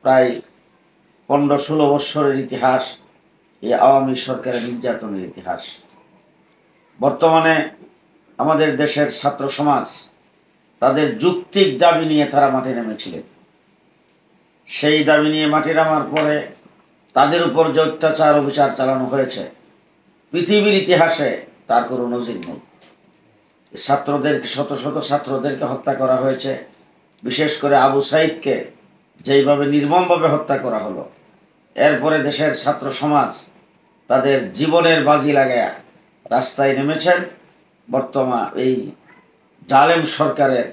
প্রায় 15-16 বৎসরের ইতিহাস এই আওয়ামী সরকারের নির্যাতনের ইতিহাস। বর্তমানে আমাদের দেশের ছাত্র সমাজ তাদের যৌক্তিক দাবি নিয়ে তারা মাঠে নেমেছিলেন। সেই দাবি নিয়ে মাঠে নামার পরে তাদের উপর যে অত্যাচার অবিচার চালানো হয়েছে পৃথিবীর ইতিহাসে তার কোনো নজির নেই। ছাত্রদেরকে, শত শত ছাত্রদেরকে হত্যা করা হয়েছে। বিশেষ করে আবু সাইদকে যেইভাবে নির্মমভাবে হত্যা করা হলো, এরপরে দেশের ছাত্র সমাজ তাদের জীবনের বাজি লাগায়া রাস্তায় নেমেছেন। বর্তমান এই জালেম সরকারের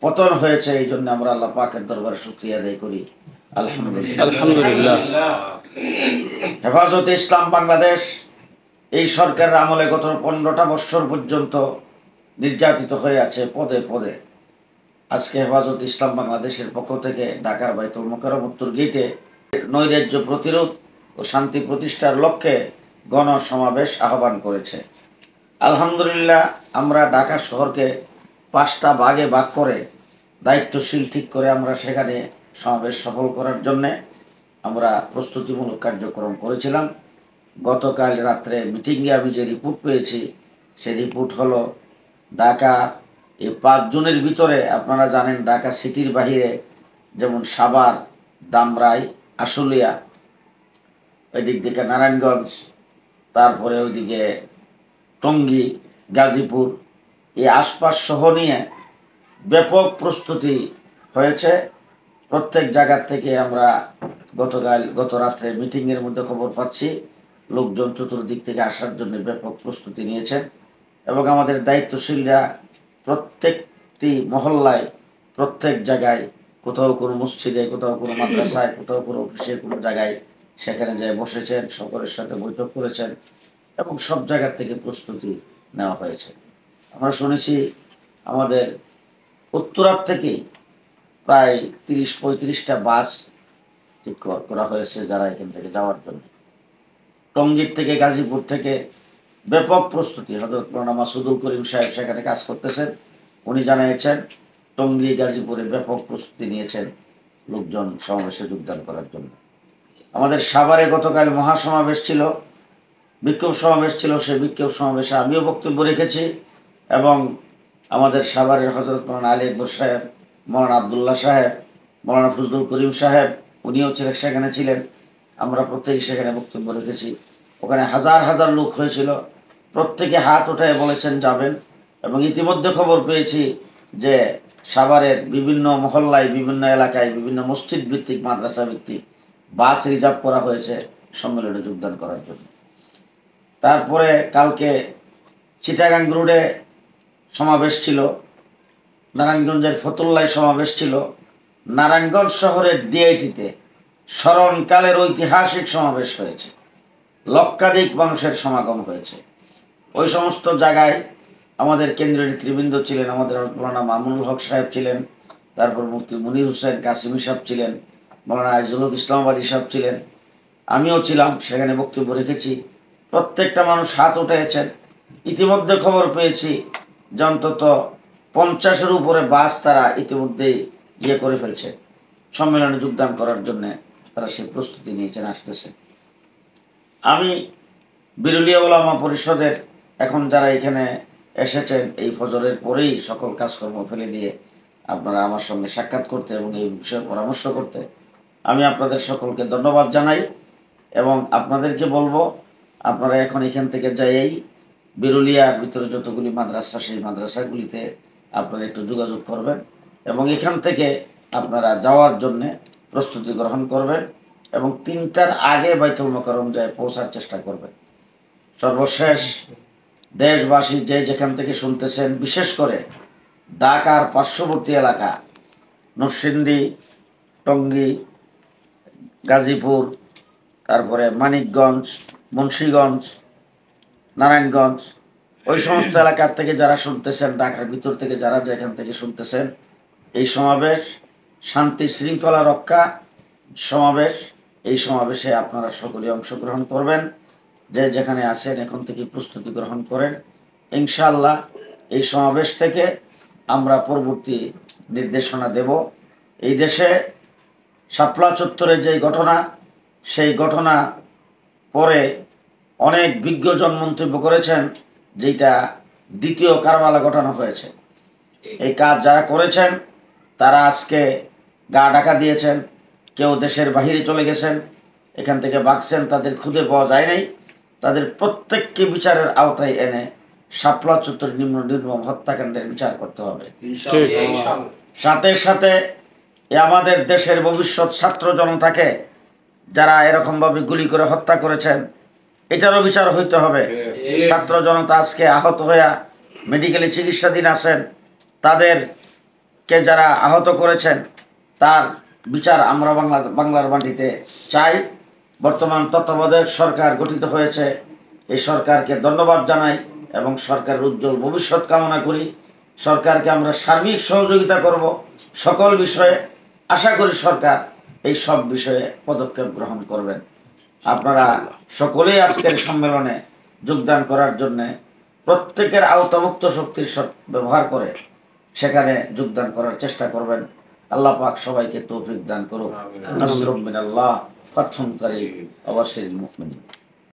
পতন হয়েছে, এই জন্য আমরা আল্লাহ পাকের দরবারে শুকরিয়া আদায় করি, আলহামদুলিল্লাহ। হেফাজতে ইসলাম বাংলাদেশ এই সরকারের আমলে গত 15টা বৎসর পর্যন্ত নির্যাতিত হয়ে আছে পদে পদে। আজকে হেফাজত ইসলাম বাংলাদেশের পক্ষ থেকে ঢাকার বাইতুল মোকাররম উত্তর গেটে নৈরাজ্য প্রতিরোধ ও শান্তি প্রতিষ্ঠার লক্ষ্যে গণসমাবেশ আহ্বান করেছে। আলহামদুলিল্লাহ, আমরা ঢাকা শহরকে 5টা ভাগে ভাগ করে দায়িত্বশীল ঠিক করে আমরা সেখানে সমাবেশ সফল করার জন্যে আমরা প্রস্তুতিমূলক কার্যক্রম করেছিলাম। গতকাল রাত্রে মিটিংয়ে আমি যে রিপোর্ট পেয়েছি, সেই রিপোর্ট হলো ঢাকা এই 5 জনের ভিতরে আপনারা জানেন ঢাকা সিটির বাহিরে যেমন সাভার, ধামরাই, আশুলিয়া, ওইদিক থেকে নারায়ণগঞ্জ, তারপরে ওইদিকে টঙ্গী, গাজীপুর, এই আশপাশ সহ নিয়ে ব্যাপক প্রস্তুতি হয়েছে। প্রত্যেক জায়গার থেকে আমরা গত রাত্রে মিটিংয়ের মধ্যে খবর পাচ্ছি লোকজন চতুর্দিক থেকে আসার জন্য ব্যাপক প্রস্তুতি নিয়েছেন এবং আমাদের দায়িত্বশীলরা প্রত্যেকটি মহল্লায়, প্রত্যেক জায়গায়, কোথাও কোনো মসজিদে, কোথাও কোনো মাদ্রাসায়, কোথাও কোনো অফিসে, কোনো জায়গায় সেখানে যায় বসেছেন, সকলের সাথে বৈঠক করেছেন এবং সব জায়গার থেকে প্রস্তুতি নেওয়া হয়েছে। আমরা শুনেছি আমাদের উত্তরার থেকেই প্রায় 30-35টা বাস ঠিক করা হয়েছে যারা এখান থেকে যাওয়ার জন্য। টঙ্গীর থেকে, গাজীপুর থেকে ব্যাপক প্রস্তুতি। হযরত মাওলানা মাসুদুল করিম সাহেব সেখানে কাজ করতেছেন, উনি জানিয়েছেন টঙ্গী, গাজীপুরে ব্যাপক প্রস্তুতি নিয়েছেন লোকজন সমাবেশে যোগদান করার জন্য। আমাদের সাভারে গতকাল মহাসমাবেশ ছিল, বিক্ষোভ সমাবেশ ছিল। সেই বিক্ষোভ সমাবেশে আমিও বক্তব্য রেখেছি এবং আমাদের সাভারের হযরত মাওলানা আলী আকবর সাহেব, মাওলানা আবদুল্লাহ সাহেব, মাওলানা ফজলুল করিম সাহেব, উনিও সেখানে ছিলেন। আমরা প্রত্যেকে সেখানে বক্তব্য রেখেছি। ওখানে হাজার হাজার লোক হয়েছিল, প্রত্যেকে হাত উঠায় বলেছেন যাবেন। এবং ইতিমধ্যে খবর পেয়েছি যে সাভারের বিভিন্ন মহল্লায়, বিভিন্ন এলাকায়, বিভিন্ন মসজিদ ভিত্তিক, মাদ্রাসা ভিত্তিক বাস রিজার্ভ করা হয়েছে সম্মেলনে যোগদান করার জন্য। তারপরে কালকে চিটাগাং রোডে সমাবেশ ছিল, নারায়ণগঞ্জের ফতুল্লায় সমাবেশ ছিল, নারায়ণগঞ্জ শহরের ডিআইটিতে স্মরণকালের ঐতিহাসিক সমাবেশ হয়েছে, লক্ষাধিক মানুষের সমাগম হয়েছে। ওই সমস্ত জায়গায় আমাদের কেন্দ্রীয় নেতৃবৃন্দ ছিলেন, আমাদের মাওলানা মামুনুল হক সাহেব ছিলেন, তারপর মুফতি মুনির হোসেন কাসিমি সাহেব ছিলেন, মাওলানা আইজুল হক ইসলামাবাদী সাহেব ছিলেন, আমিও ছিলাম, সেখানে বক্তব্য রেখেছি। প্রত্যেকটা মানুষ হাত উঠেছেন। ইতিমধ্যে খবর পেয়েছি যে অন্তত 50-এর উপরে বাস তারা ইতিমধ্যেই করে ফেলছে সম্মেলনে যোগদান করার জন্যে। তারা সেই প্রস্তুতি নিয়েছেন, আসতেছে। আমি বিরুলিয়া উলামা পরিষদের এখন যারা এখানে এসেছেন এই ফজরের পরেই সকল কাজকর্ম ফেলে দিয়ে আপনারা আমার সঙ্গে সাক্ষাৎ করতে এবং এই বিষয়ে পরামর্শ করতে, আমি আপনাদের সকলকে ধন্যবাদ জানাই এবং আপনাদেরকে বলবো আপনারা এখন এখান থেকে যাইয়েই বিরুলিয়ার ভিতরে যতগুলি মাদ্রাসা, সেই মাদ্রাসাগুলিতে আপনারা একটু যোগাযোগ করবেন এবং এখান থেকে আপনারা যাওয়ার জন্যে প্রস্তুতি গ্রহণ করবেন এবং 3টার আগে বাইতুল মোকাররম যায় পৌঁছার চেষ্টা করবেন। সর্বশেষ দেশবাসী যে যেখান থেকে শুনতেছেন, বিশেষ করে ঢাকার পার্শ্ববর্তী এলাকা নরসিংদী, টঙ্গী, গাজীপুর, তারপরে মানিকগঞ্জ, মুন্সিগঞ্জ, নারায়ণগঞ্জ, ওই সমস্ত এলাকার থেকে যারা শুনতেছেন, ঢাকার ভিতর থেকে যারা যেখান থেকে শুনতেছেন, এই সমাবেশ শান্তি শৃঙ্খলা রক্ষা সমাবেশ। এই সমাবেশে আপনারা সকলেই অংশগ্রহণ করবেন। যে যেখানে আছেন এখন থেকে প্রস্তুতি গ্রহণ করেন। ইনশাআল্লাহ এই সমাবেশ থেকে আমরা পরবর্তী নির্দেশনা দেব। এই দেশে শাপলা চত্বরে যে ঘটনা, সেই ঘটনা পরে অনেক বিজ্ঞজন মন্তব্য করেছেন যেটা দ্বিতীয় কারবালা ঘটনা হয়েছে। এই কাজ যারা করেছেন তারা আজকে গা ঢাকা দিয়েছেন, কেউ দেশের বাহিরে চলে গেছেন, এখান থেকে ভাগছেন, তাদের খুঁজে পাওয়া যায় নাই। তাদের প্রত্যেককে বিচারের আওতায় এনে শাপলা চত্বর নির্মম হত্যাকাণ্ডের বিচার করতে হবে। সাথে সাথে আমাদের দেশের ভবিষ্যৎ ছাত্র জনতাকে যারা এরকমভাবে গুলি করে হত্যা করেছেন এটারও বিচার হইতে হবে। ছাত্র জনতা আজকে আহত হয়ে মেডিকেলে চিকিৎসাধীন আছেন, তাদেরকে যারা আহত করেছেন তার বিচার আমরা বাংলার মাটিতে চাই। বর্তমান তত্ত্বাবধায়ক সরকার গঠিত হয়েছে, এই সরকারকে ধন্যবাদ জানাই এবং সরকারের উজ্জ্বল ভবিষ্যৎ কামনা করি। সরকারকে আমরা সার্বিক সহযোগিতা করব সকল বিষয়ে। আশা করি সরকার এই সব বিষয়ে পদক্ষেপ গ্রহণ করবেন। আপনারা সকলেই আজকের সম্মেলনে যোগদান করার জন্য প্রত্যেকের আওতামুক্ত শক্তির ব্যবহার করে সেখানে যোগদান করার চেষ্টা করবেন। আল্লাহ পাক সবাইকে তৌফিক দান করুক। নাসরুম মিনাল্লাহ, ফাতহুন কারীম, ওয়া বাশশিরিল মুমিনিন।